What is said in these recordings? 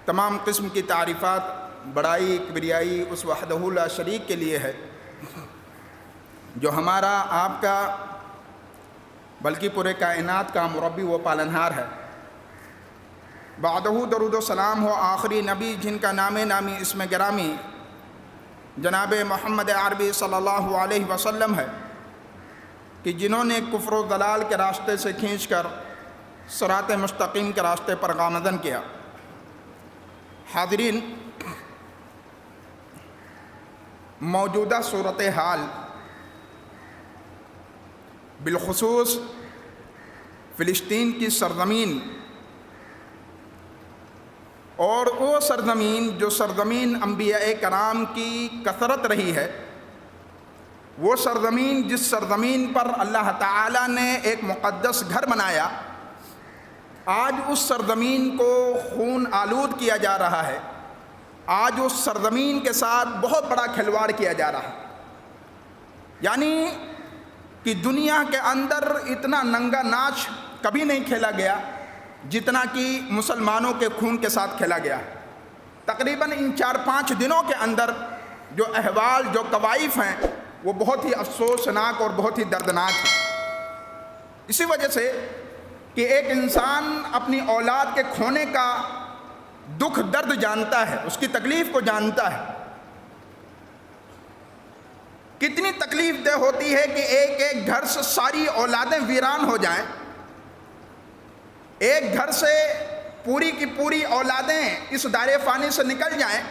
تمام قسم کی تعریفات بڑائی کبریائی اس وحدہ لا شریک کے لیے ہے جو ہمارا آپ کا بلکہ پورے کائنات کا مربی و پالنہار ہے۔ بعدہ درود و سلام ہو آخری نبی جن کا نام نامی اسم گرامی جناب محمد عربی صلی اللہ علیہ وسلم ہے کہ جنہوں نے کفر و ضلال کے راستے سے کھینچ کر صراط مستقیم کے راستے پر گامزن کیا۔ حاضرین، موجودہ صورتحال بالخصوص فلسطین کی سرزمین اور وہ سرزمین جو سرزمین انبیاء کرام کی کثرت رہی ہے، وہ سرزمین جس سرزمین پر اللہ تعالیٰ نے ایک مقدس گھر بنایا، آج اس سرزمین کو خون آلود کیا جا رہا ہے۔ آج اس سرزمین کے ساتھ بہت بڑا کھلواڑ کیا جا رہا ہے، یعنی کہ دنیا کے اندر اتنا ننگا ناچ کبھی نہیں کھیلا گیا جتنا کہ مسلمانوں کے خون کے ساتھ کھیلا گیا۔ تقریباً ان 4-5 دنوں کے اندر جو احوال جو کوائف ہیں وہ بہت ہی افسوسناک اور بہت ہی دردناک ہیں۔ اسی وجہ سے کہ ایک انسان اپنی اولاد کے کھونے کا دکھ درد جانتا ہے، اس کی تکلیف کو جانتا ہے۔ کتنی تکلیف دہ ہوتی ہے کہ ایک ایک گھر سے ساری اولادیں ویران ہو جائیں، ایک گھر سے پوری کی پوری اولادیں اس دائرے فانی سے نکل جائیں،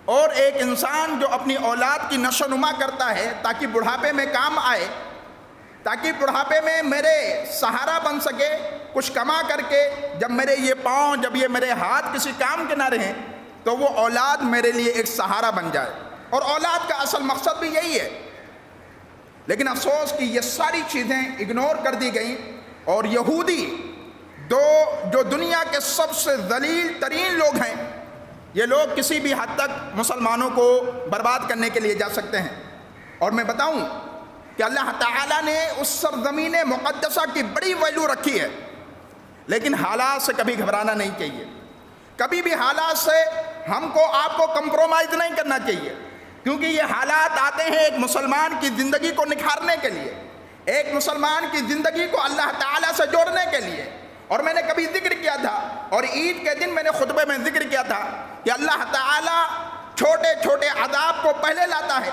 اور ایک انسان جو اپنی اولاد کی نشو نما کرتا ہے تاکہ بڑھاپے میں کام آئے، تاکہ بڑھاپے میں میرے سہارا بن سکے، کچھ کما کر کے جب میرے یہ پاؤں جب یہ میرے ہاتھ کسی کام کے نہ رہیں تو وہ اولاد میرے لیے ایک سہارا بن جائے، اور اولاد کا اصل مقصد بھی یہی ہے۔ لیکن افسوس کہ یہ ساری چیزیں اگنور کر دی گئیں، اور یہودی جو دنیا کے سب سے ذلیل ترین لوگ ہیں، یہ لوگ کسی بھی حد تک مسلمانوں کو برباد کرنے کے لیے جا سکتے ہیں۔ اور میں بتاؤں کہ اللہ تعالیٰ نے اس سرزمین مقدسہ کی بڑی ویلیو رکھی ہے، لیکن حالات سے کبھی گھبرانا نہیں چاہیے، کبھی بھی حالات سے ہم کو آپ کو کمپرومائز نہیں کرنا چاہیے، کیونکہ یہ حالات آتے ہیں ایک مسلمان کی زندگی کو نکھارنے کے لیے، ایک مسلمان کی زندگی کو اللہ تعالیٰ سے جوڑنے کے لیے۔ اور میں نے کبھی ذکر کیا تھا، اور عید کے دن میں نے خطبے میں ذکر کیا تھا کہ اللہ تعالیٰ چھوٹے چھوٹے عذاب کو پہلے لاتا ہے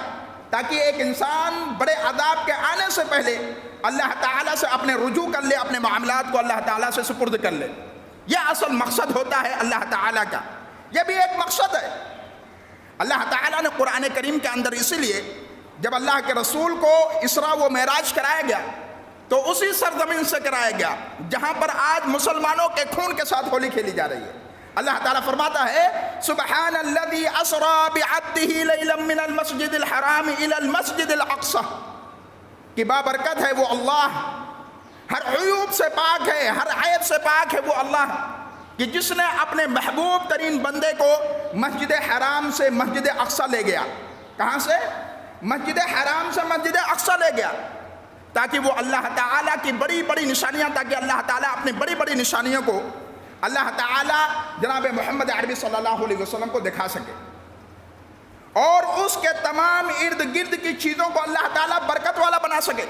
تاکہ ایک انسان بڑے عذاب کے آنے سے پہلے اللہ تعالیٰ سے اپنے رجوع کر لے، اپنے معاملات کو اللہ تعالیٰ سے سپرد کر لے۔ یہ اصل مقصد ہوتا ہے اللہ تعالیٰ کا، یہ بھی ایک مقصد ہے۔ اللہ تعالیٰ نے قرآن کریم کے اندر اسی لیے جب اللہ کے رسول کو اسراء و معراج کرایا گیا تو اسی سرزمین سے کرایا گیا جہاں پر آج مسلمانوں کے خون کے ساتھ ہولی کھیلی جا رہی ہے۔ اللہ تعالیٰ فرماتا ہے سبحان الذی اسریٰ بعبدہ لیلا من المسجد الحرام الی المسجد الاقصی، کہ بابرکت ہے وہ اللہ، ہر عیوب سے پاک ہے، ہر عیب سے پاک ہے وہ اللہ کہ جس نے اپنے محبوب ترین بندے کو مسجد حرام سے مسجد اقصی لے گیا۔ کہاں سے؟ مسجد حرام سے مسجد اقصی لے گیا، تاکہ وہ اللہ تعالیٰ کی بڑی بڑی نشانیاں، تاکہ اللہ تعالیٰ اپنی بڑی بڑی نشانیوں کو اللہ تعالیٰ جناب محمد عربی صلی اللہ علیہ وسلم کو دکھا سکے، اور اس کے تمام ارد گرد کی چیزوں کو اللہ تعالیٰ برکت والا بنا سکے۔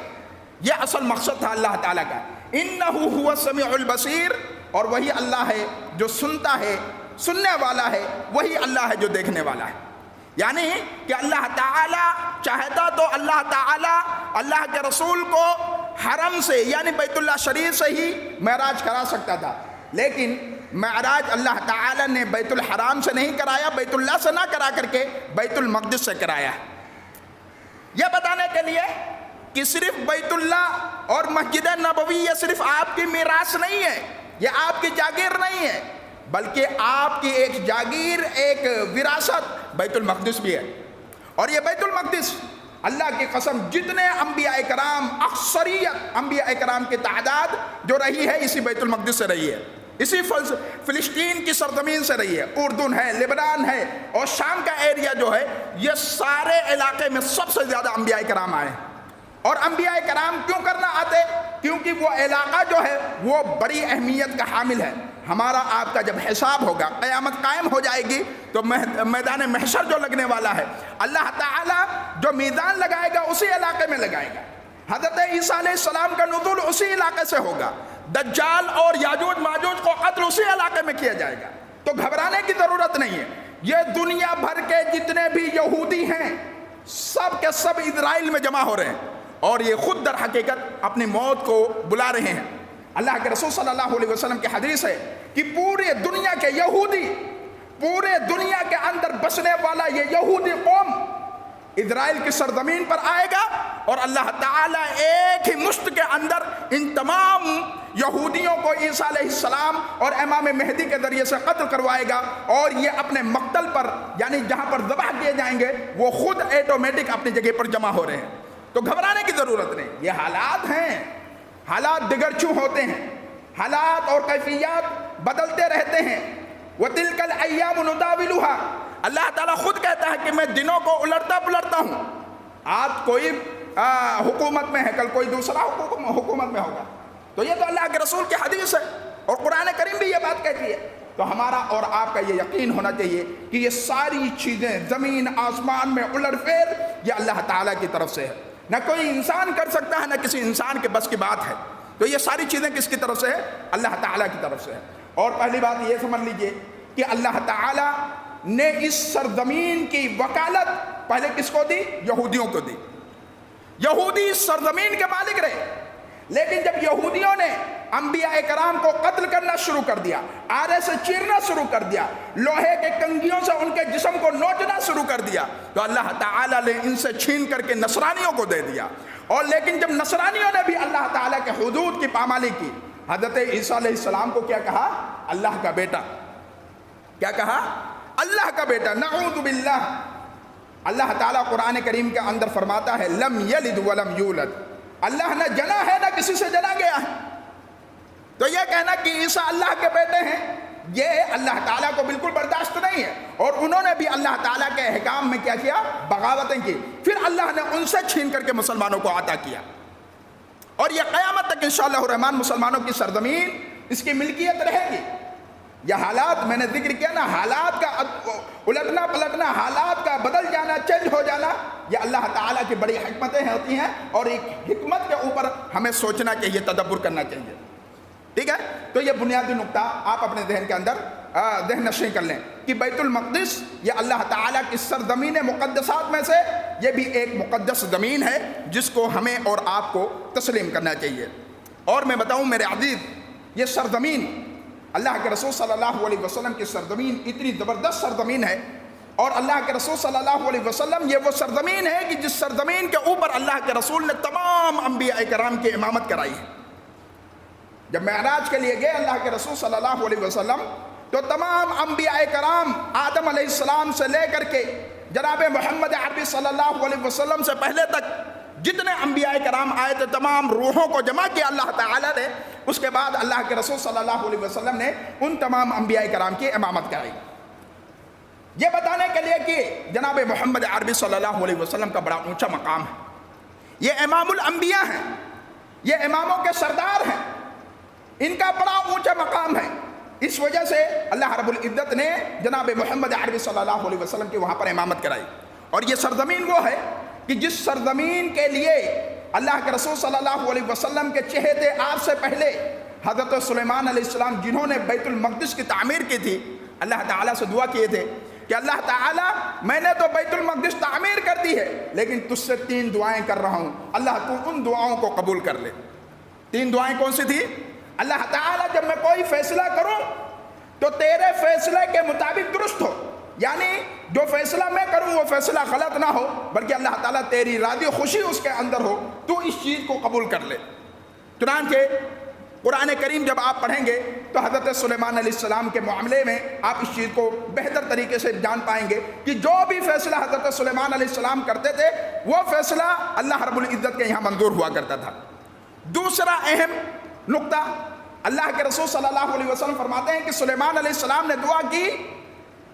یہ اصل مقصد تھا اللہ تعالیٰ کا۔ انہ هو السمیع البصیر، اور وہی اللہ ہے جو سنتا ہے، سننے والا ہے، وہی اللہ ہے جو دیکھنے والا ہے۔ یعنی کہ اللہ تعالیٰ چاہتا تو اللہ تعالیٰ اللہ کے رسول کو حرم سے یعنی بیت اللہ شریف سے ہی معراج کرا سکتا تھا، لیکن معراج اللہ تعالیٰ نے بیت الحرام سے نہیں کرایا، بیت اللہ سے نہ کرا کر کے بیت المقدس سے کرایا، یہ بتانے کے لیے کہ صرف بیت اللہ اور مسجد نبوی یہ صرف آپ کی میراث نہیں ہے، یہ آپ کی جاگیر نہیں ہے، بلکہ آپ کی ایک جاگیر، ایک وراثت بیت المقدس بھی ہے۔ اور یہ بیت المقدس اللہ کی قسم جتنے انبیاء کرام، اکثریت انبیاء کرام کی تعداد جو رہی ہے اسی بیت المقدس سے رہی ہے، اسی فلسطین کی سرزمین سے رہی ہے۔ اردن ہے، لبنان ہے، اور شام کا ایریا جو ہے، یہ سارے علاقے میں سب سے زیادہ انبیاء کرام آئے ہیں۔ اور انبیاء کرام کیوں کرنا آتے؟ کیونکہ وہ علاقہ جو ہے وہ بڑی اہمیت کا حامل ہے، ہمارا آپ کا جب حساب ہوگا، قیامت قائم ہو جائے گی تو میدان محشر جو لگنے والا ہے، اللہ تعالیٰ جو میدان لگائے گا اسی علاقے میں لگائے گا۔ حضرت عیسیٰ علیہ السلام کا نزول اسی علاقے سے ہوگا، دجال اور یاجوج ماجوج کو قتل اسی علاقے میں کیا جائے گا۔ تو گھبرانے کی ضرورت نہیں ہے۔ یہ دنیا بھر کے جتنے بھی یہودی ہیں سب کے سب اسرائیل میں جمع ہو رہے ہیں، اور یہ خود در حقیقت اپنی موت کو بلا رہے ہیں۔ اللہ کے رسول صلی اللہ علیہ وسلم کی حدیث ہے کہ پورے دنیا کے یہودی، پورے دنیا کے اندر بسنے والا یہ یہودی قوم اسرائیل کی سرزمین پر آئے گا، اور اللہ تعالیٰ ایک ہی مشت کے اندر ان تمام یہودیوں کو عیسیٰ علیہ السلام اور امام مہدی کے ذریعے سے قتل کروائے گا، اور یہ اپنے مقتل پر یعنی جہاں پر ذبح کیے جائیں گے وہ خود ایٹومیٹک اپنی جگہ پر جمع ہو رہے ہیں۔ تو گھبرانے کی ضرورت نہیں، یہ حالات ہیں، حالات دگرچوں ہوتے ہیں، حالات اور کیفیات بدلتے رہتے ہیں۔ وَتِلْكَ الْأَيَّامُ نُدَاوِلُهَا، اللہ تعالیٰ خود کہتا ہے کہ میں دنوں کو الٹتا پلٹتا ہوں۔ آج کوئی حکومت میں ہے، کل کوئی دوسرا حکومت میں ہوگا۔ تو یہ تو اللہ کے رسول کی حدیث ہے، اور قرآن کریم بھی یہ بات کہتی ہے۔ تو ہمارا اور آپ کا یہ یقین ہونا چاہیے کہ یہ ساری چیزیں زمین آسمان میں الٹ پھیر یہ اللہ تعالیٰ کی طرف سے ہے، نہ کوئی انسان کر سکتا ہے، نہ کسی انسان کے بس کی بات ہے۔ تو یہ ساری چیزیں کس کی طرف سے ہے؟ اللہ تعالیٰ کی طرف سے ہے۔ اور پہلی بات یہ سمجھ لیجئے کہ اللہ تعالیٰ نے اس سرزمین کی وکالت پہلے کس کو دی؟ یہودیوں کو دی۔ یہودی اس سرزمین کے مالک رہے، لیکن جب یہودیوں نے انبیاء کرام کو قتل کرنا شروع کر دیا، آرے سے چیرنا شروع کر دیا، لوہے کے کنگھیوں سے ان کے جسم کو نوچنا شروع کر دیا، تو اللہ تعالیٰ نے ان سے چھین کر کے نصرانیوں کو دے دیا۔ اور لیکن جب نصرانیوں نے بھی اللہ تعالیٰ کے حدود کی پامالی کی، حضرت عیسیٰ علیہ السلام کو کیا کہا؟ اللہ کا بیٹا۔ کیا کہا؟ اللہ کا بیٹا، نعوذ باللہ۔ اللہ تعالیٰ قرآن کریم کے اندر فرماتا ہے لم یلد ولم یولد، اللہ نہ جنا ہے نہ کسی سے جنا گیا ہے۔ تو یہ کہنا کہ عیسیٰ اللہ کے بیٹے ہیں، یہ اللہ تعالیٰ کو بالکل برداشت نہیں ہے، اور انہوں نے بھی اللہ تعالیٰ کے احکام میں کیا کیا؟ بغاوتیں کی۔ پھر اللہ نے ان سے چھین کر کے مسلمانوں کو عطا کیا، اور یہ قیامت تک انشاءاللہ الرحمن مسلمانوں کی سرزمین اس کی ملکیت رہے گی۔ یہ حالات میں نے ذکر کیا نا، حالات کا الٹنا پلٹنا، حالات کا بدل جانا، چینج ہو جانا، یہ اللہ تعالیٰ کی بڑی حکمتیں ہوتی ہیں، اور ایک حکمت کے اوپر ہمیں سوچنا چاہیے، تدبر کرنا چاہیے۔ ٹھیک ہے؟ تو یہ بنیادی نقطہ آپ اپنے ذہن کے اندر ذہن نشین کر لیں کہ بیت المقدس یہ اللہ تعالیٰ کی سرزمین مقدسات میں سے یہ بھی ایک مقدس زمین ہے جس کو ہمیں اور آپ کو تسلیم کرنا چاہیے۔ اور میں بتاؤں میرے عزیز، یہ سرزمین اللہ کے رسول صلی اللہ علیہ وسلم کی سرزمین اتنی زبردست سرزمین ہے، اور اللہ کے رسول صلی اللہ علیہ وسلم یہ وہ سرزمین ہے کہ جس سرزمین کے اوپر اللہ کے رسول نے تمام انبیاء کرام کی امامت کرائی ہے۔ جب معراج کے لیے گئے اللہ کے رسول صلی اللہ علیہ وسلم تو تمام انبیاء کرام آدم علیہ السلام سے لے کر کے جناب محمد عربی صلی اللہ علیہ وسلم سے پہلے تک جتنے انبیاء کرام آئے تھے تمام روحوں کو جمع کیا اللہ تعالیٰ نے۔ اس کے بعد اللہ کے رسول صلی اللہ علیہ وسلم نے ان تمام انبیاء کرام کی امامت کرائی، یہ بتانے کے لیے کہ جناب محمد عربی صلی اللہ علیہ وسلم کا بڑا اونچا مقام ہے، یہ امام الانبیاء ہیں، یہ اماموں کے سردار ہیں، ان کا بڑا اونچا مقام ہے۔ اس وجہ سے اللہ رب العزت نے جناب محمد عربی صلی اللہ علیہ وسلم کی وہاں پر امامت کرائی۔ اور یہ سرزمین وہ ہے کہ جس سرزمین کے لیے اللہ کے رسول صلی اللہ علیہ وسلم کے چہتے آپ سے پہلے حضرت سلیمان علیہ السلام جنہوں نے بیت المقدس کی تعمیر کی تھی، اللہ تعالیٰ سے دعا کیے تھے کہ اللہ تعالیٰ میں نے تو بیت المقدس تعمیر کر دی ہے لیکن تجھ سے 3 دعائیں کر رہا ہوں، اللہ تو ان دعاؤں کو قبول کر لے۔ 3 دعائیں کون سی تھی؟ اللہ تعالیٰ جب میں کوئی فیصلہ کروں تو تیرے فیصلے کے مطابق درست ہو، یعنی جو فیصلہ میں کروں وہ فیصلہ غلط نہ ہو بلکہ اللہ تعالیٰ تیری راضی خوشی اس کے اندر ہو، تو اس چیز کو قبول کر لے۔ چنانچہ قرآن کریم جب آپ پڑھیں گے تو حضرت سلیمان علیہ السلام کے معاملے میں آپ اس چیز کو بہتر طریقے سے جان پائیں گے کہ جو بھی فیصلہ حضرت سلیمان علیہ السلام کرتے تھے وہ فیصلہ اللہ رب العزت کے یہاں منظور ہوا کرتا تھا۔ دوسرا اہم نقطہ، اللہ کے رسول صلی اللہ علیہ وسلم فرماتے ہیں کہ سلیمان علیہ السلام نے دعا کی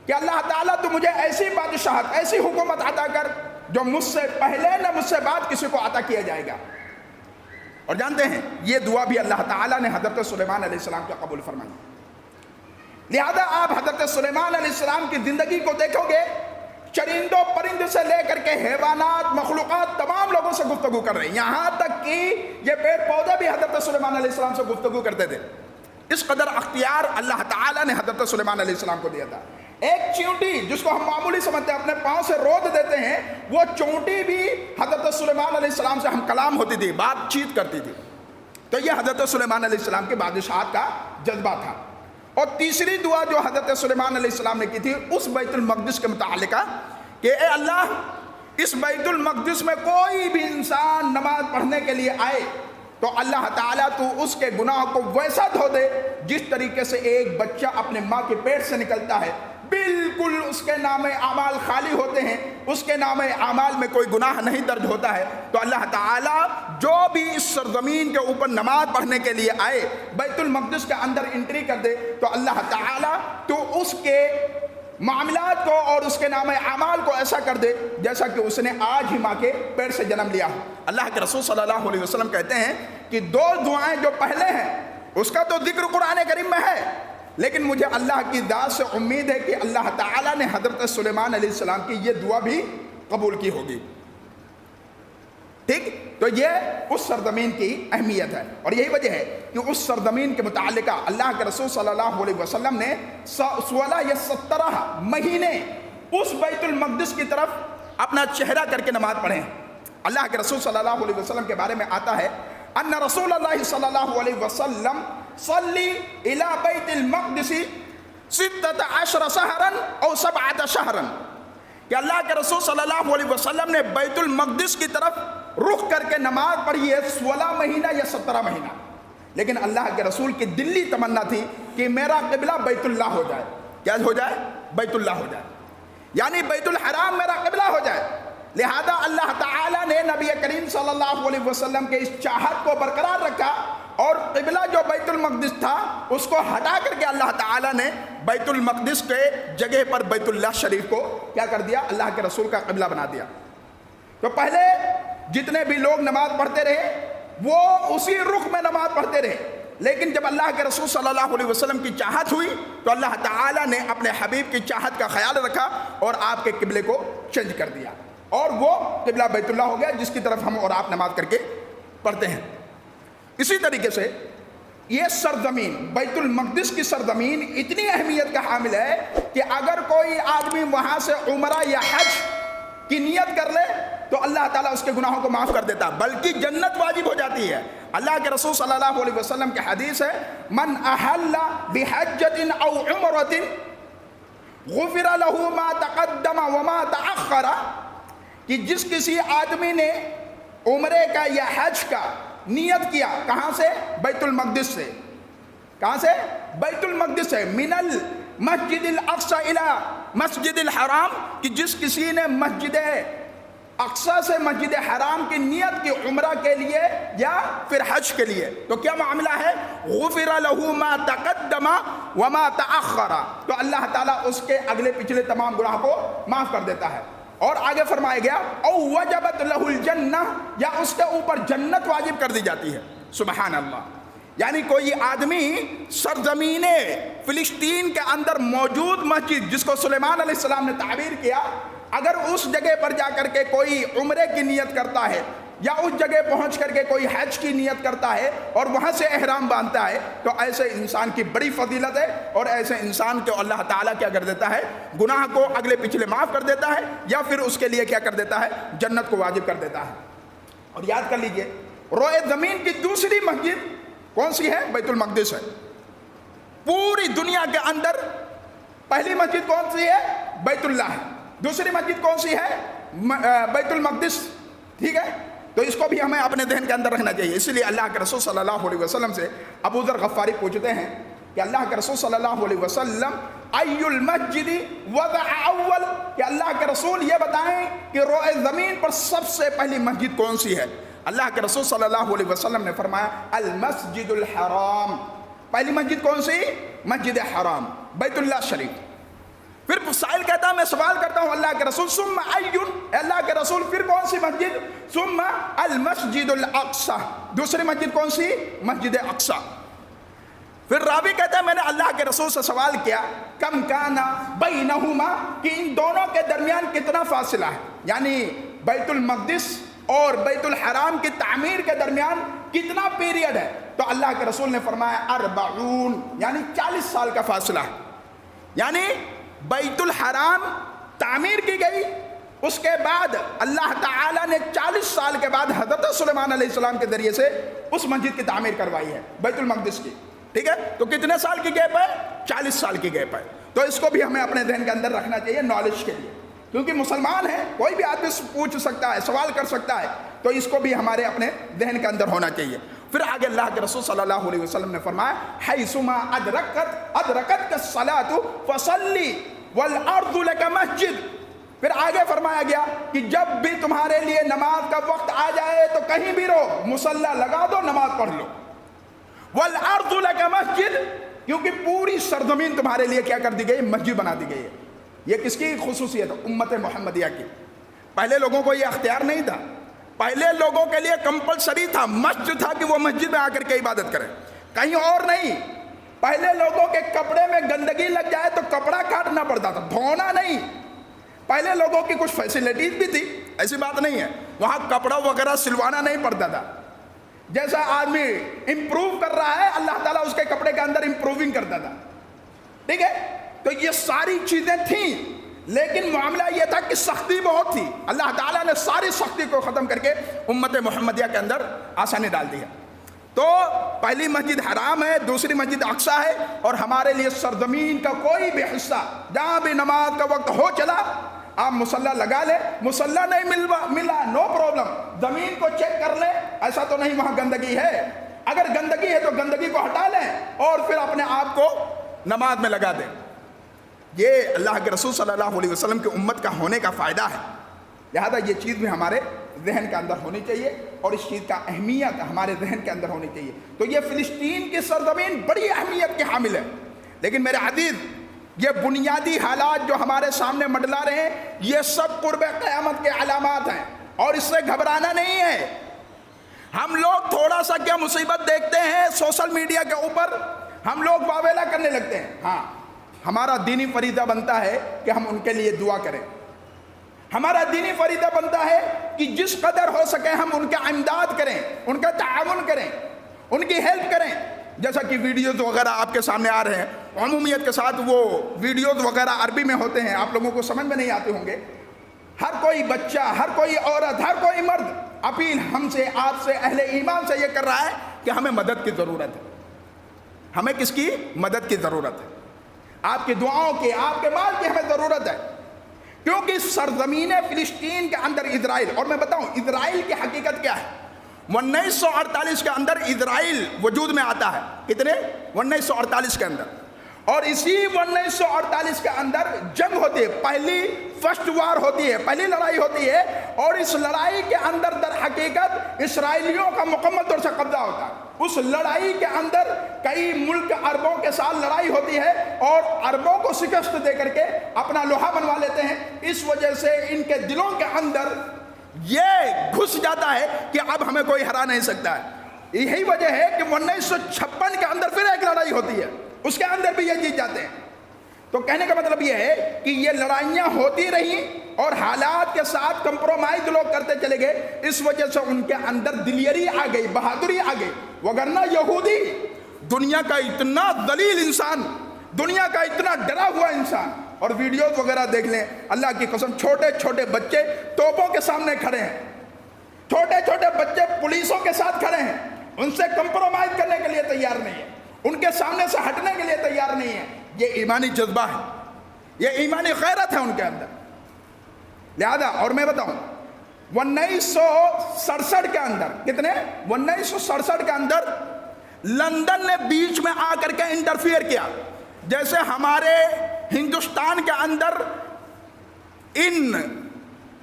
کہ اللہ تعالیٰ تو مجھے ایسی بادشاہت، ایسی حکومت عطا کر جو مجھ سے پہلے نہ مجھ سے بعد کسی کو عطا کیا جائے گا۔ اور جانتے ہیں یہ دعا بھی اللہ تعالیٰ نے حضرت سلیمان علیہ السلام کا قبول فرمائی۔ لہذا آپ حضرت سلیمان علیہ السلام کی زندگی کو دیکھو گے، چرندوں پرند سے لے کر کے حیوانات، مخلوقات، تمام لوگوں سے گفتگو کر رہے ہیں، یہاں تک کہ یہ پیڑ پودے بھی حضرت سلیمان علیہ السلام سے گفتگو کرتے تھے۔ اس قدر اختیار اللہ تعالیٰ نے حضرت سلیمان علیہ السلام کو دیا تھا۔ ایک چیونٹی جس کو ہم معمولی سمجھتے ہیں، اپنے پاؤں سے رود دیتے ہیں، وہ چونٹی بھی حضرت سلیمان علیہ السلام سے ہم کلام ہوتی تھی، بات چیت کرتی تھی۔ تو یہ حضرت سلیمان علیہ السلام کے بادشاہت کا جذبہ تھا۔ اور تیسری دعا جو حضرت سلیمان علیہ السلام نے کی تھی اس بیت المقدس کے متعلقہ کہ اے اللہ، اس بیت المقدس میں کوئی بھی انسان نماز پڑھنے کے لیے آئے تو اللہ تعالیٰ تو اس کے گناہ کو ویسا دھو دے جس طریقے سے ایک بچہ اپنے ماں کے پیٹ سے نکلتا ہے، بالکل اس کے نام اعمال خالی ہوتے ہیں، اس کے نام اعمال میں کوئی گناہ نہیں درج ہوتا ہے۔ تو اللہ تعالیٰ جو بھی اس سرزمین کے اوپر نماز پڑھنے کے لیے آئے، بیت المقدس کے اندر انٹری کر دے، تو اللہ تعالیٰ تو اس کے معاملات کو اور اس کے نام اعمال کو ایسا کر دے جیسا کہ اس نے آج ہی ماں کے پیٹ سے جنم لیا ہو۔ اللہ کے رسول صلی اللہ علیہ وسلم کہتے ہیں کہ دو دعائیں جو پہلے ہیں اس کا تو ذکر قرآن کریم میں ہے، لیکن مجھے اللہ کی ذات سے امید ہے کہ اللہ تعالیٰ نے حضرت سلیمان علیہ السلام کی یہ دعا بھی قبول کی ہوگی۔ ٹھیک، تو یہ اس سرزمین کی اہمیت ہے، اور یہی وجہ ہے کہ اس سرزمین کے متعلقہ اللہ کے رسول صلی اللہ علیہ وسلم نے 16 یا 17 مہینے اس بیت المقدس کی طرف اپنا چہرہ کر کے نماز پڑھیں۔ اللہ کے رسول صلی اللہ علیہ وسلم کے بارے میں آتا ہے ان رسول اللہ صلی اللہ علیہ وسلم صلی الی بیت المقدس 16 شہرا او 17 شہرا، کہ اللہ کے رسول صلی اللہ علیہ وسلم نے بیت المقدس کی طرف رخ کر کے نماز پڑھی ہے 16 مہینہ یا 17 مہینہ، لیکن اللہ کے رسول کی دلی تمنا تھی کہ میرا قبلہ بیت اللہ ہو جائے۔ کیا ہو جائے؟ بیت اللہ ہو جائے، یعنی بیت الحرام میرا قبلہ ہو جائے۔ لہذا اللہ تعالیٰ نے نبی کریم صلی اللہ علیہ وسلم کے اس چاہت کو برقرار رکھا، اور قبلہ جو بیت المقدس تھا اس کو ہٹا کر کے اللہ تعالیٰ نے بیت المقدس کے جگہ پر بیت اللہ شریف کو کیا کر دیا؟ اللہ کے رسول کا قبلہ بنا دیا۔ تو پہلے جتنے بھی لوگ نماز پڑھتے رہے وہ اسی رخ میں نماز پڑھتے رہے، لیکن جب اللہ کے رسول صلی اللہ علیہ وسلم کی چاہت ہوئی تو اللہ تعالیٰ نے اپنے حبیب کی چاہت کا خیال رکھا اور آپ کے قبلے کو چینج کر دیا، اور وہ قبلہ بیت اللہ ہو گیا جس کی طرف ہم اور آپ نماز کر کے پڑھتے ہیں۔ اسی طریقے سے یہ سرزمین بیت المقدس کی سرزمین اتنی اہمیت کا حامل ہے کہ اگر کوئی آدمی وہاں سے عمرہ یا حج کی نیت کر لے تو اللہ تعالیٰ اس کے گناہوں کو معاف کر دیتا، بلکہ جنت واجب ہو جاتی ہے۔ اللہ کے رسول صلی اللہ علیہ وسلم کی حدیث ہے من احل بحجۃ او عمرۃ غفر له ما تقدم وما تأخر، کہ جس کسی آدمی نے عمرے کا یا حج کا نیت کیا، کہاں سے؟ بیت المقدس سے۔ کہاں سے؟ بیت المقدس سے، من المسجد الاقصی الی مسجد الحرام، کہ جس کسی نے مسجد اقصی سے مسجد حرام کی نیت کی عمرہ کے لیے یا پھر حج کے لیے، تو کیا معاملہ ہے؟ غفر له ما تقدم وما تأخر، تو اللہ تعالیٰ اس کے اگلے پچھلے تمام گناہ کو معاف کر دیتا ہے۔ اور آگے فرمایا گیا او وجبت له الجنہ، یا اس کے اوپر جنت واجب کر دی جاتی ہے۔ سبحان اللہ، یعنی کوئی آدمی سرزمین فلسطین کے اندر موجود مسجد جس کو سلیمان علیہ السلام نے تعبیر کیا، اگر اس جگہ پر جا کر کے کوئی عمرے کی نیت کرتا ہے یا اس جگہ پہنچ کر کے کوئی حج کی نیت کرتا ہے اور وہاں سے احرام باندھتا ہے، تو ایسے انسان کی بڑی فضیلت ہے، اور ایسے انسان کو اللہ تعالیٰ کیا کر دیتا ہے؟ گناہ کو اگلے پچھلے معاف کر دیتا ہے، یا پھر اس کے لیے کیا کر دیتا ہے؟ جنت کو واجب کر دیتا ہے۔ اور یاد کر لیجئے روئے زمین کی دوسری مسجد کون سی ہے؟ بیت المقدس ہے۔ پوری دنیا کے اندر پہلی مسجد کون سی ہے؟ بیت اللہ ہے۔ دوسری مسجد کون سی ہے؟ بیت المقدس۔ ٹھیک ہے، تو اس کو بھی ہمیں اپنے ذہن کے اندر رکھنا چاہیے۔ اس لیے اللہ کے رسول صلی اللہ علیہ وسلم سے ابو ذر غفاری پوچھتے ہیں کہ اللہ کے رسول صلی اللہ علیہ وسلم ای المسجد وضع اول، کہ اللہ کے رسول یہ بتائیں کہ روئے زمین پر سب سے پہلی مسجد کون سی ہے؟ اللہ کے رسول صلی اللہ علیہ وسلم نے فرمایا المسجد الحرام۔ پہلی مسجد کون سی؟ مسجد حرام، بیت اللہ شریف۔ پھر سائل کہتا ہے میں سوال کرتا ہوں اللہ کے رسول ثم ایون، اللہ کے رسول پھر کون سی مسجد؟ ثم المسجد الاقصی، دوسری مسجد کون سی؟ مسجد اقصی۔ پھر راوی کہتا ہے میں نے اللہ کے رسول سے سوال کیا کم کانا بینہما، کہ ان دونوں کے درمیان کتنا فاصلہ ہے، یعنی بیت المقدس اور بیت الحرام کی تعمیر کے درمیان کتنا پیریڈ ہے؟ تو اللہ کے رسول نے فرمایا 40، یعنی 40 سال کا فاصلہ ہے. یعنی بیت الحرام تعمیر کی گئی، اس کے بعد اللہ تعالیٰ نے 40 سال کے بعد حضرت سلیمان علیہ السلام کے ذریعے سے اس مسجد کی تعمیر کروائی ہے، بیت المقدس کی. ٹھیک ہے، تو کتنے سال کی گیپ ہے؟ 40 سال کی گیپ ہے. تو اس کو بھی ہمیں اپنے ذہن کے اندر رکھنا چاہیے نالج کے لیے، کیونکہ مسلمان ہے، کوئی بھی آدمی پوچھ سکتا ہے، سوال کر سکتا ہے، تو اس کو بھی ہمارے اپنے ذہن کے اندر ہونا چاہیے. پھر آگے اللہ کے رسول صلی اللہ علیہ وسلم نے فرمایا حیثما ادرکت الصلاۃ فصلی والارض لک مسجد. پھر آگے فرمایا گیا کہ جب بھی تمہارے لیے نماز کا وقت آ جائے تو کہیں بھی رہو، مصلی لگا دو، نماز پڑھ لو. والارض لک مسجد، کیونکہ پوری سرزمین تمہارے لیے کیا کر دی گئی؟ مسجد بنا دی گئی ہے. یہ کس کی خصوصیت ہے؟ امت محمدیہ کی. پہلے لوگوں کو یہ اختیار نہیں تھا، پہلے لوگوں کے لیے کمپلسری تھا، مسجد تھا کہ وہ مسجد میں آ کر کے عبادت کریں، کہیں اور نہیں. پہلے لوگوں کے کپڑے میں گندگی لگ جائے تو کپڑا کاٹنا پڑتا تھا، دھونا نہیں. پہلے لوگوں کی کچھ فیسلٹیز بھی تھی، ایسی بات نہیں ہے، وہاں کپڑا وغیرہ سلوانا نہیں پڑتا تھا. جیسا آدمی امپروو کر رہا ہے اللہ تعالیٰ اس کے کپڑے کے اندر امپروونگ کرتا تھا. ٹھیک ہے، تو یہ ساری چیزیں تھیں، لیکن معاملہ یہ تھا کہ سختی بہت تھی. اللہ تعالیٰ نے ساری سختی کو ختم کر کے امت محمدیہ کے اندر آسانی ڈال دی ہے. تو پہلی مسجد حرام ہے، دوسری مسجد اقصیٰ ہے، اور ہمارے لیے سرزمین کا کوئی بھی حصہ جہاں بھی نماز کا وقت ہو چلا آپ مصلی لگا لیں. مصلی نہیں ملا نو پرابلم، زمین کو چیک کر لیں، ایسا تو نہیں وہاں گندگی ہے. اگر گندگی ہے تو گندگی کو ہٹا لیں اور پھر اپنے آپ کو نماز میں لگا دیں. یہ اللہ کے رسول صلی اللہ علیہ وسلم کی امت کا ہونے کا فائدہ ہے. لہذا یہ چیز بھی ہمارے ذہن کے اندر ہونی چاہیے اور اس چیز کا اہمیت ہمارے ذہن کے اندر ہونی چاہیے. تو یہ فلسطین کی سرزمین بڑی اہمیت کے حامل ہے. لیکن میرے عزیز، یہ بنیادی حالات جو ہمارے سامنے منڈلا رہے ہیں، یہ سب قرب قیامت کے علامات ہیں اور اس سے گھبرانا نہیں ہے. ہم لوگ تھوڑا سا کیا مصیبت دیکھتے ہیں سوشل میڈیا کے اوپر، ہم لوگ واویلا کرنے لگتے ہیں. ہاں، ہمارا دینی فریضہ بنتا ہے کہ ہم ان کے لیے دعا کریں. ہمارا دینی فریضہ بنتا ہے کہ جس قدر ہو سکے ہم ان کا امداد کریں، ان کا تعاون کریں، ان کی ہیلپ کریں. جیسا کہ ویڈیوز وغیرہ آپ کے سامنے آ رہے ہیں، عمومیت کے ساتھ وہ ویڈیوز وغیرہ عربی میں ہوتے ہیں، آپ لوگوں کو سمجھ میں نہیں آتے ہوں گے. ہر کوئی بچہ، ہر کوئی عورت، ہر کوئی مرد اپیل ہم سے، آپ سے، اہل ایمان سے یہ کر رہا ہے کہ ہمیں مدد کی ضرورت ہے. ہمیں کس کی مدد کی ضرورت ہے؟ آپ کی دعاؤں کی، آپ کے مال کی ہمیں ضرورت ہے. کیونکہ سرزمین فلسطین کے اندر اسرائیل، اور میں بتاؤں اسرائیل کی حقیقت کیا ہے. 1948 کے اندر اسرائیل وجود میں آتا ہے. کتنے؟ 1948 کے اندر. اور اسی 1948 کے اندر جنگ ہوتی ہے، پہلی فرسٹ وار ہوتی ہے، پہلی لڑائی ہوتی ہے. اور اس لڑائی کے اندر در حقیقت اسرائیلیوں کا مکمل طور سے قبضہ ہوتا ہے. اس لڑائی کے اندر کئی ملک عربوں کے ساتھ لڑائی ہوتی ہے اور عربوں کو شکست دے کر کے اپنا لوہا بنوا لیتے ہیں. اس وجہ سے ان کے دلوں کے اندر یہ گھس جاتا ہے کہ اب ہمیں کوئی ہرا نہیں سکتا ہے. یہی وجہ ہے کہ 1956 کے اندر پھر ایک لڑائی ہوتی ہے، اس کے اندر بھی یہ جیت جاتے ہیں. تو کہنے کا مطلب یہ ہے کہ یہ لڑائیاں ہوتی رہیں اور حالات کے ساتھ کمپرومائز لوگ کرتے چلے گئے. اس وجہ سے ان کے اندر دلیری آ گئی، بہادری آ گئی. وگرنہ یہودی دنیا کا اتنا ذلیل انسان، دنیا کا اتنا ڈرا ہوا انسان، اور ویڈیوز وغیرہ دیکھ لیں، اللہ کی قسم چھوٹے چھوٹے بچے توپوں کے سامنے کھڑے ہیں، چھوٹے چھوٹے بچے پولیسوں کے ساتھ کھڑے ہیں، ان سے کمپرومائز کرنے کے لیے تیار نہیں ہے، ان کے سامنے سے ہٹنے کے لیے تیار نہیں ہے. یہ ایمانی جذبہ ہے، یہ ایمانی غیرت ہے ان کے اندر. لہذا اور میں بتاؤں 1967 کے اندر، کتنے؟ 1967 کے اندر لندن نے بیچ میں آ کر کے انٹرفیئر کیا. جیسے ہمارے ہندوستان کے اندر ان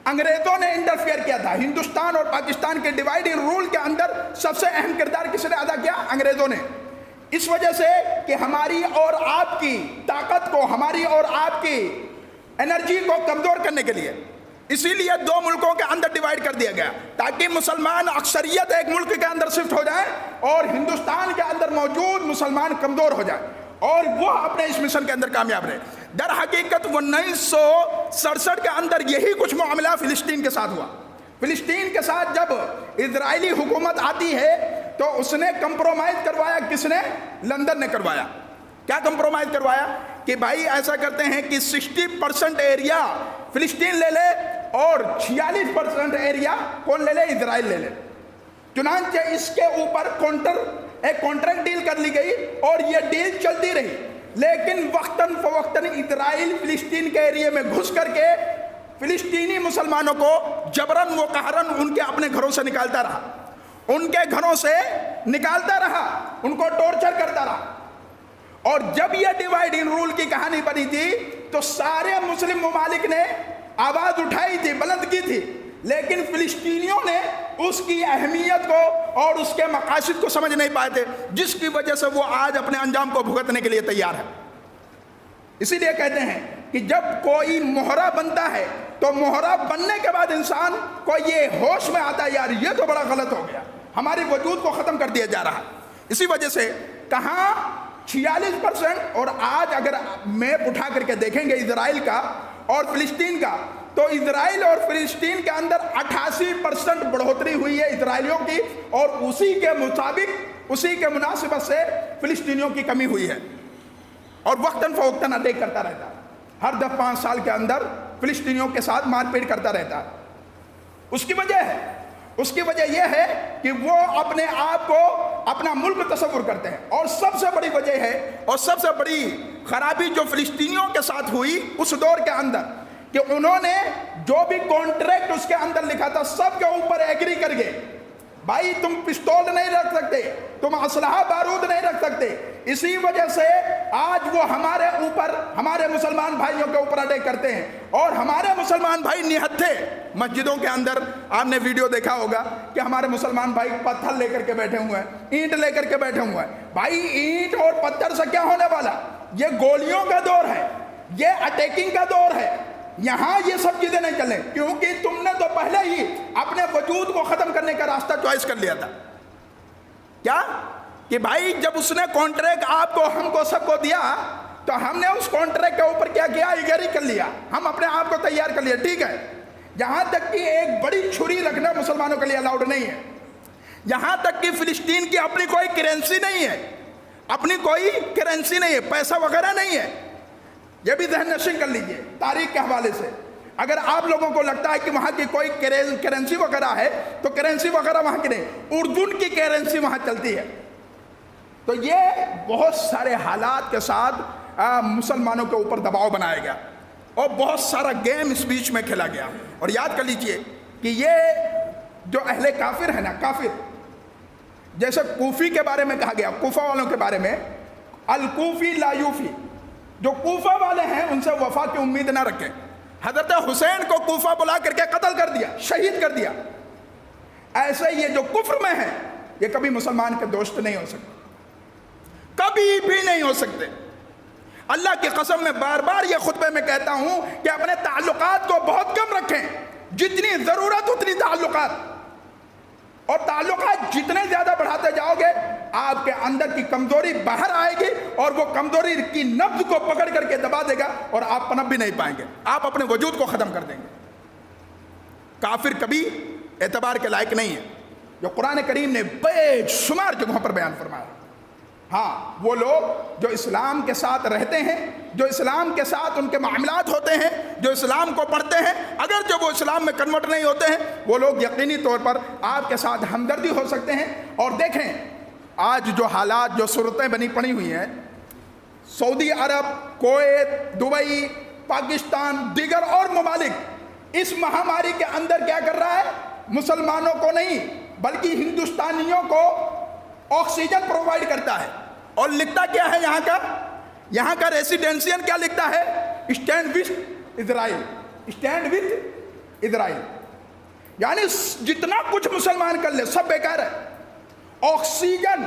انگریزوں نے انٹرفیئر کیا تھا. ہندوستان اور پاکستان کے ڈیوائڈنگ رول کے اندر سب سے اہم کردار کس نے ادا کیا؟ انگریزوں نے. اس وجہ سے کہ ہماری اور آپ کی طاقت کو، ہماری اور آپ کی انرجی کو کمزور کرنے کے لیے، اسی لیے دو ملکوں کے اندر ڈیوائیڈ کر دیا گیا تاکہ مسلمان اکثریت ایک ملک کے اندر شفٹ ہو جائے اور ہندوستان کے اندر موجود مسلمان کمزور ہو جائے اور وہ اپنے اس مشن کے اندر کامیاب رہے۔ در حقیقت 1967 کے اندر یہی کچھ معاملہ فلسطین کے ساتھ ہوا۔ فلسطین کے ساتھ جب اسرائیلی حکومت آتی ہے تو اس نے کمپرومائز کروایا، کس نے؟ لندن نے کروایا۔ کیا کمپرومائز کروایا؟ کہ بھائی ایسا کرتے ہیں کہ 60% ایریا فلسطین لے لے اور 46% ایریا کون لے لے؟ اسرائیل لے لے۔ چنانچہ اس کے اوپر ایک کانٹریکٹ ڈیل کر لی گئی اور یہ ڈیل چلتی رہی، لیکن وقتاً فوقتاً اسرائیل فلسطین کے ایریے میں گھس کر کے فلسطینی مسلمانوں کو جبراً و قہراً ان کے اپنے گھروں سے نکالتا رہا، ان کے گھروں سے نکالتا رہا، ان کو ٹارچر کرتا رہا۔ اور جب یہ ڈیوائیڈ اینڈ رول کی کہانی بنی تھی تو سارے مسلم ممالک نے آواز اٹھائی تھی، بلند کی تھی، لیکن فلسطینیوں نے اس کی اہمیت کو اور اس کے مقاصد کو سمجھ نہیں پائے تھے، جس کی وجہ سے وہ آج اپنے انجام کو بھگتنے کے لیے تیار ہے۔ اسی لیے کہتے ہیں کہ جب کوئی مہرہ بنتا ہے تو مہرہ بننے کے بعد انسان کو یہ ہوش میں آتا ہے یار یہ تو بڑا غلط ہو گیا، ہمارے وجود کو ختم کر دیا جا رہا۔ اسی وجہ سے کہاں 46% اور آج اگر میپ اٹھا کر کے دیکھیں گے اسرائیل کا اور فلسطین کا تو اسرائیل اور فلسطین کے اندر 88% بڑھوتری ہوئی ہے اسرائیلیوں کی، اور اسی کے مطابق اسی کے مناسبت سے فلسطینیوں کی کمی ہوئی ہے، اور وقتاً فوقتاً اٹیک کرتا رہتا ہے، ہر 10-5 سال کے اندر فلسطینیوں کے ساتھ مار پیٹ کرتا رہتا ہے۔ اس کی وجہ یہ ہے کہ وہ اپنے آپ کو اپنا ملک تصور کرتے ہیں، اور سب سے بڑی وجہ ہے اور سب سے بڑی خرابی جو فلسطینیوں کے ساتھ ہوئی اس دور کے اندر کہ انہوں نے جو بھی کانٹریکٹ اس کے اندر لکھا تھا سب کے اوپر ایگری کر گئے۔ بھائی تم پستول نہیں رکھ سکتے، تم اسلحہ بارود نہیں رکھ سکتے، اسی وجہ سے آج وہ ہمارے اوپر، ہمارے مسلمان بھائیوں کے اوپر اٹیک کرتے ہیں، اور ہمارے مسلمان بھائی نہتھے مسجدوں کے اندر آپ نے ویڈیو دیکھا ہوگا کہ ہمارے مسلمان بھائی پتھر لے کر کے بیٹھے ہوئے ہیں، اینٹ لے کر کے بیٹھے ہوئے ہیں۔ بھائی اینٹ اور پتھر سے کیا ہونے والا؟ یہ گولیوں کا دور ہے، یہ اٹیکنگ کا دور ہے، یہاں یہ سب چیزیں نہیں چلیں، کیونکہ تم نے تو پہلے ہی اپنے وجود کو ختم کرنے کا راستہ چوائس کر لیا تھا۔ کیا کہ بھائی جب اس نے کانٹریکٹ آپ کو، ہم کو، سب کو دیا تو ہم نے اس کانٹریکٹ کے اوپر کیا کیا؟ ایگری کر لیا، ہم اپنے آپ کو تیار کر لیا، ٹھیک ہے۔ یہاں تک کہ ایک بڑی چھری رکھنا مسلمانوں کے لیے الاؤڈ نہیں ہے، یہاں تک کہ فلسطین کی اپنی کوئی کرنسی نہیں ہے، اپنی کوئی کرنسی نہیں ہے، پیسہ وغیرہ نہیں ہے۔ یہ بھی ذہن نشین کر لیجئے تاریخ کے حوالے سے۔ اگر آپ لوگوں کو لگتا ہے کہ وہاں کی کوئی کرنسی وغیرہ ہے تو کرنسی وغیرہ وہاں کی نہیں، اردن کی کرنسی وہاں چلتی ہے۔ تو یہ بہت سارے حالات کے ساتھ مسلمانوں کے اوپر دباؤ بنایا گیا اور بہت سارا گیم اس بیچ میں کھیلا گیا۔ اور یاد کر لیجئے کہ یہ جو اہل کافر ہے نا، کافر، جیسے کوفی کے بارے میں کہا گیا، کوفہ والوں کے بارے میں، الکوفی لا یوفی، جو کوفہ والے ہیں ان سے وفا کی امید نہ رکھیں۔ حضرت حسین کو کوفہ بلا کر کے قتل کر دیا، شہید کر دیا۔ ایسے یہ جو کفر میں ہیں یہ کبھی مسلمان کے دوست نہیں ہو سکتے، کبھی بھی نہیں ہو سکتے۔ اللہ کی قسم میں بار بار یہ خطبے میں کہتا ہوں کہ اپنے تعلقات کو بہت کم رکھیں، جتنی ضرورت اتنی تعلقات، اور تعلقات جتنے زیادہ بڑھاتے جاؤ گے آپ کے اندر کی کمزوری باہر آئے گی اور وہ کمزوری کی نبض کو پکڑ کر کے دبا دے گا اور آپ پنپ بھی نہیں پائیں گے، آپ اپنے وجود کو ختم کر دیں گے۔ کافر کبھی اعتبار کے لائق نہیں ہے، جو قرآن کریم نے بے شمار جگہوں پر بیان فرمایا۔ ہاں وہ لوگ جو اسلام کے ساتھ رہتے ہیں، جو اسلام کے ساتھ ان کے معاملات ہوتے ہیں، جو اسلام کو پڑھتے ہیں، اگر جب وہ اسلام میں کنورٹ نہیں ہوتے ہیں وہ لوگ یقینی طور پر آپ کے ساتھ ہمدردی ہو سکتے ہیں۔ اور دیکھیں آج جو حالات، جو صورتیں بنی پڑی ہوئی ہیں، سعودی عرب، کویت، دبئی، پاکستان، دیگر اور ممالک اس مہاماری کے اندر کیا کر رہا ہے؟ مسلمانوں کو نہیں بلکہ ہندوستانیوں کو آکسیجن پرووائڈ کرتا ہے، اور لکھتا کیا ہے یہاں کا ریسیڈنشین کیا لکھتا ہے؟ Stand with Israel, stand with Israel, یعنی جتنا کچھ مسلمان کر لے سب بیکار ہے۔ آکسیجن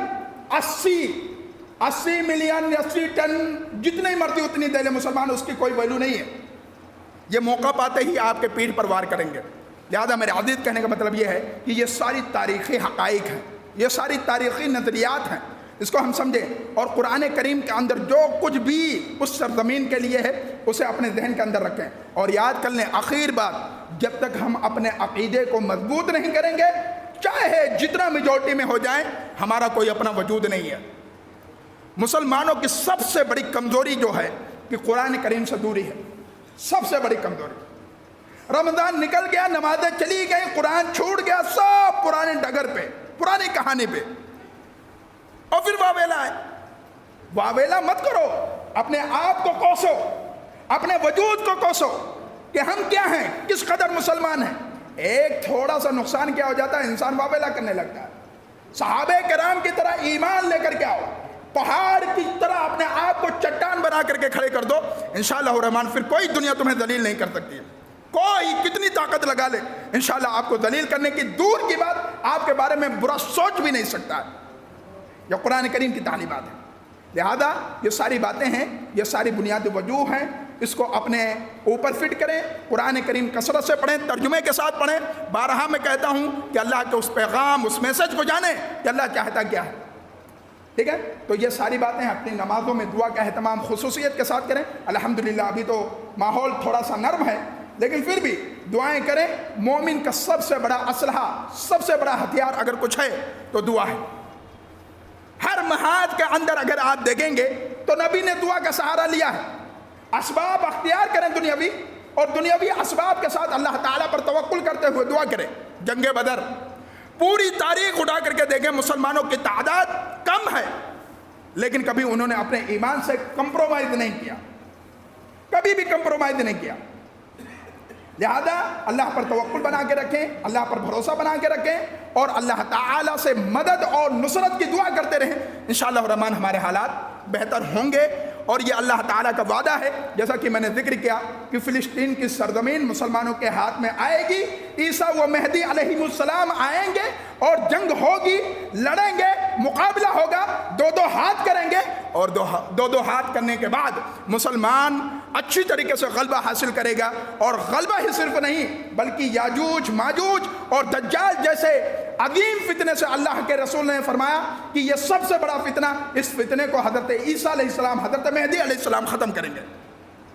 80 ملین 80 ٹن جتنی مرضی اتنی دے لے مسلمان، اس کی کوئی ویلو نہیں ہے۔ یہ موقع پاتے ہی آپ کے پیٹھ پر وار کریں گے۔ لہذا میرے عزیز کہنے کا مطلب یہ ہے کہ یہ ساری تاریخی حقائق ہیں، یہ ساری تاریخی نظریات ہیں، اس کو ہم سمجھیں، اور قرآن کریم کے اندر جو کچھ بھی اس سرزمین کے لیے ہے اسے اپنے ذہن کے اندر رکھیں، اور یاد کر لیں آخر بات، جب تک ہم اپنے عقیدے کو مضبوط نہیں کریں گے، چاہے جتنا میجورٹی میں ہو جائیں، ہمارا کوئی اپنا وجود نہیں ہے۔ مسلمانوں کی سب سے بڑی کمزوری جو ہے کہ قرآن کریم سے دوری ہے، سب سے بڑی کمزوری۔ رمضان نکل گیا، نمازیں چلی گئی، قرآن چھوٹ گیا، سب پرانے ڈگر پہ، پرانی کہانی پہ، اور پھر واویلا ہے۔ واویلا مت کرو، اپنے آپ کو کوسو، اپنے وجود کو کوسو کہ ہم کیا ہیں، کس قدر مسلمان ہیں۔ ایک تھوڑا سا نقصان کیا ہو جاتا ہے، انسان واویلا کرنے لگتا ہے۔ صحابہ کرام کی طرح ایمان لے کر کے آؤ، پہاڑ کی طرح اپنے آپ کو چٹان بنا کر کے کھڑے کر دو، انشاءاللہ الرحمن پھر کوئی دنیا تمہیں ذلیل نہیں کر سکتی ہے۔ کوئی کتنی طاقت لگا لے، انشاءاللہ آپ کو ذلیل کرنے کی دور کی بات، آپ کے بارے میں برا سوچ بھی نہیں سکتا ہے۔ یہ قرآن کریم کی تعلیمات ہیں۔ لہذا یہ ساری باتیں ہیں، یہ ساری بنیادی وجوہ ہیں، اس کو اپنے اوپر فٹ کریں، قرآن کریم کثرت سے پڑھیں، ترجمے کے ساتھ پڑھیں۔ بارہا میں کہتا ہوں کہ اللہ کے اس پیغام، اس میسج کو جانیں کہ اللہ چاہتا کیا ہے، ٹھیک ہے؟ تو یہ ساری باتیں اپنی نمازوں میں دعا کا اہتمام خصوصیت کے ساتھ کریں۔ الحمدللہ ابھی تو ماحول تھوڑا سا نرم ہے، لیکن پھر بھی دعائیں کریں۔ مومن کا سب سے بڑا اسلحہ، سب سے بڑا ہتھیار اگر کچھ ہے تو دعا ہے۔ ہر محاذ کے اندر اگر آپ دیکھیں گے تو نبی نے دعا کا سہارا لیا ہے۔ اسباب اختیار کریں دنیاوی، اور دنیاوی اسباب کے ساتھ اللہ تعالیٰ پر توکل کرتے ہوئے دعا کریں۔ جنگ بدر، پوری تاریخ اٹھا کر کے دیکھیں، مسلمانوں کی تعداد کم ہے، لیکن کبھی انہوں نے اپنے ایمان سے کمپرومائز نہیں کیا، کبھی بھی کمپرومائز نہیں کیا۔ لہذا اللہ پر توکل بنا کے رکھیں، اللہ پر بھروسہ بنا کے رکھیں، اور اللہ تعالیٰ سے مدد اور نصرت کی دعا کرتے رہیں۔ انشاءاللہ الرحمن ہمارے حالات بہتر ہوں گے، اور یہ اللہ تعالیٰ کا وعدہ ہے، جیسا کہ میں نے ذکر کیا کہ فلسطین کی سرزمین مسلمانوں کے ہاتھ میں آئے گی، عیسیٰ و مہدی علیہ السلام آئیں گے، اور جنگ ہوگی، لڑیں گے، مقابلہ ہوگا، دو ہاتھ کریں گے، اور دو ہاتھ کرنے کے بعد مسلمان اچھی طریقے سے غلبہ حاصل کرے گا۔ اور غلبہ ہی صرف نہیں بلکہ یاجوج ماجوج اور دجال جیسے عظیم فتنے سے اللہ کے رسول نے فرمایا کہ یہ سب سے بڑا فتنہ، اس فتنے کو حضرت عیسیٰ علیہ السلام، حضرت مہدی علیہ السلام ختم کریں گے،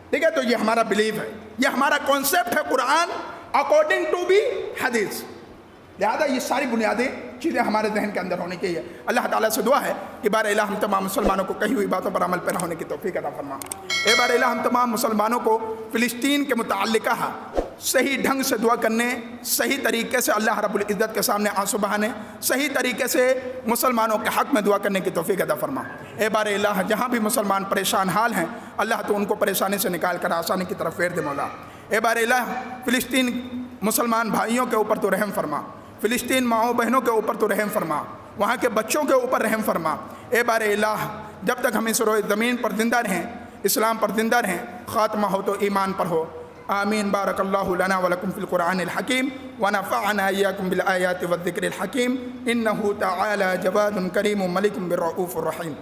ٹھیک ہے؟ تو یہ ہمارا بلیف ہے، یہ ہمارا کانسیپٹ ہے، قرآن اکارڈنگ ٹو بھی حدیث۔ لہذا یہ ساری بنیادی چیزیں ہمارے ذہن کے اندر ہونی چاہیے۔ اللہ تعالیٰ سے دعا ہے کہ بار الہ ہم تمام مسلمانوں کو کہی ہوئی باتوں پر عمل پیرا ہونے کی توفیق عطا فرما۔ اے بار الہ ہم تمام مسلمانوں کو فلسطین کے متعلقہ صحیح ڈھنگ سے دعا کرنے، صحیح طریقے سے اللہ رب العزت کے سامنے آنسو بہانے، صحیح طریقے سے مسلمانوں کے حق میں دعا کرنے کی توفیق عطا فرما۔ اے بار الہ جہاں بھی مسلمان پریشان حال ہیں، اللہ تو ان کو پریشانی سے نکال کر آسانی کی طرف پھیر دے مولا۔ اے بار الہ فلسطین مسلمان بھائیوں کے اوپر تو رحم فرما، فلسطین ماؤں بہنوں کے اوپر تو رحم فرما، وہاں کے بچوں کے اوپر رحم فرما۔ اے بار الہ جب تک ہم اس روئے زمین پر زندہ رہیں، اسلام پر زندہ رہیں، خاتمہ ہو تو ایمان پر ہو۔ آمین۔ بارک اللہ لنا ولکم فی القرآن الحکیم، ونفعنا ایاکم بالآیات والذکر الحکیم، انہ تعالی جواد کریم ملک بالرؤوف الرحیم۔